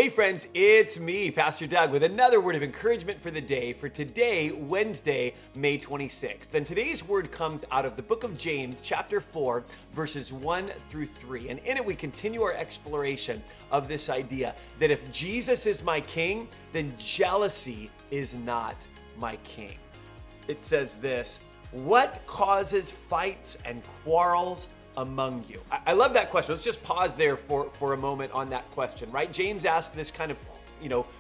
Hey friends, it's me, Pastor Doug, with another word of encouragement for the day for today, Wednesday, May 26th. And today's word comes out of the book of James, chapter 4, verses 1 through 3. And in it, we continue our exploration of this idea that if Jesus is my king, then jealousy is not my king. It says this: what causes fights and quarrels among you? I love that question. Let's just pause there for a moment on that question, right? James asked this kind of,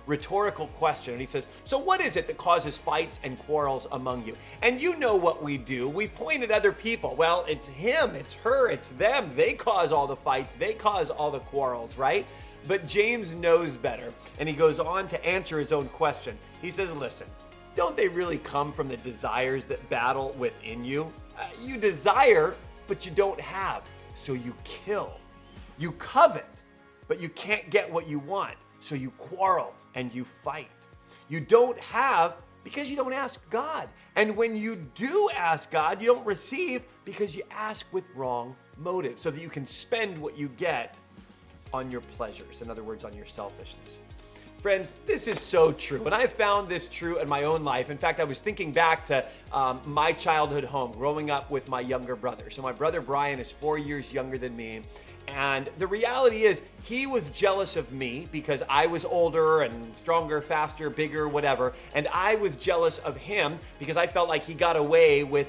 rhetorical question. And he says, so what is it that causes fights and quarrels among you? And you know what we do. We point at other people. Well, it's him, it's her, it's them. They cause all the fights. They cause all the quarrels, right? But James knows better. And he goes on to answer his own question. He says, listen, don't they really come from the desires that battle within you? You desire, but you don't have, so you kill. You covet, but you can't get what you want, so you quarrel and you fight. You don't have because you don't ask God. And when you do ask God, you don't receive because you ask with wrong motives, so that you can spend what you get on your pleasures. In other words, on your selfishness. Friends, this is so true. And I found this true in my own life. In fact, I was thinking back to my childhood home, growing up with my younger brother. So my brother Brian is 4 years younger than me. And the reality is, he was jealous of me because I was older and stronger, faster, bigger, whatever. And I was jealous of him because I felt like he got away with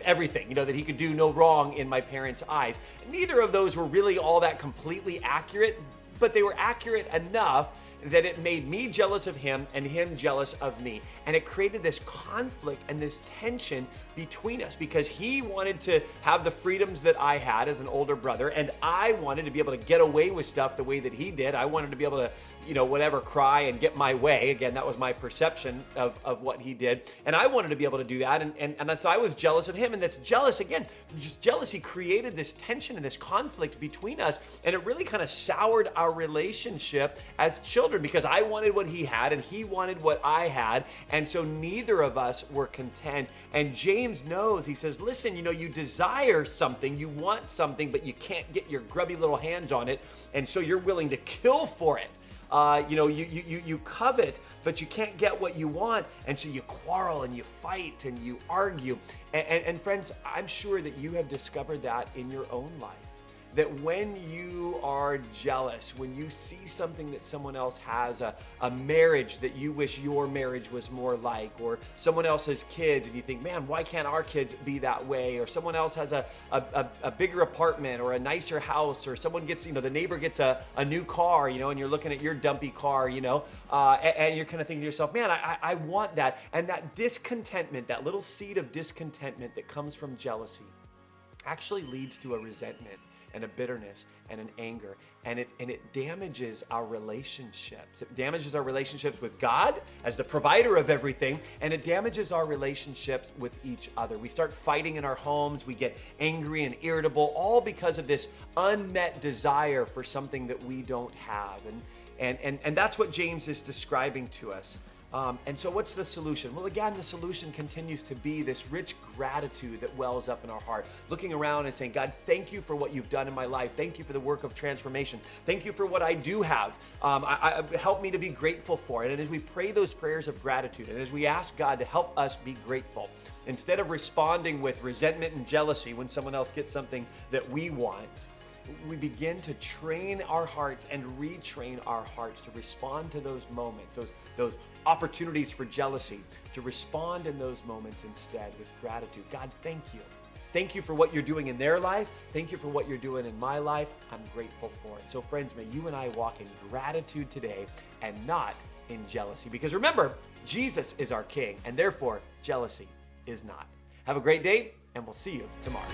everything, that he could do no wrong in my parents' eyes. Neither of those were really all that completely accurate, but they were accurate enough that it made me jealous of him and him jealous of me. And it created this conflict and this tension between us because he wanted to have the freedoms that I had as an older brother, and I wanted to be able to get away with stuff the way that he did. I wanted to be able to, cry and get my way. Again, that was my perception of what he did. And I wanted to be able to do that. And so I was jealous of him. And that's jealousy created this tension and this conflict between us. And it really kind of soured our relationship as children because I wanted what he had and he wanted what I had. And so neither of us were content. And James knows, he says, listen, you desire something, you want something, but you can't get your grubby little hands on it. And so you're willing to kill for it. You covet, but you can't get what you want. And so you quarrel and you fight and you argue. And friends, I'm sure that you have discovered that in your own life. That when you are jealous, when you see something that someone else has, a marriage that you wish your marriage was more like, or someone else's kids, and you think, man, why can't our kids be that way? Or someone else has a bigger apartment or a nicer house, or someone gets, the neighbor gets a new car, and you're looking at your dumpy car, and you're kind of thinking to yourself, man, I want that. And that discontentment, that little seed of discontentment that comes from jealousy actually leads to a resentment and a bitterness and an anger, and it damages our relationships. It damages our relationships with God as the provider of everything, and it damages our relationships with each other. We start fighting in our homes, we get angry and irritable, all because of this unmet desire for something that we don't have. And that's what James is describing to us. And so what's the solution? Well, again, the solution continues to be this rich gratitude that wells up in our heart, looking around and saying, God, thank you for what you've done in my life. Thank you for the work of transformation. Thank you for what I do have. Help me to be grateful for it. And as we pray those prayers of gratitude, and as we ask God to help us be grateful, instead of responding with resentment and jealousy when someone else gets something that we want, we begin to train our hearts and retrain our hearts to respond to those moments, those opportunities for jealousy, to respond in those moments instead with gratitude. God, thank you. Thank you for what you're doing in their life. Thank you for what you're doing in my life. I'm grateful for it. So friends, may you and I walk in gratitude today and not in jealousy. Because remember, Jesus is our King, and therefore jealousy is not. Have a great day, and we'll see you tomorrow.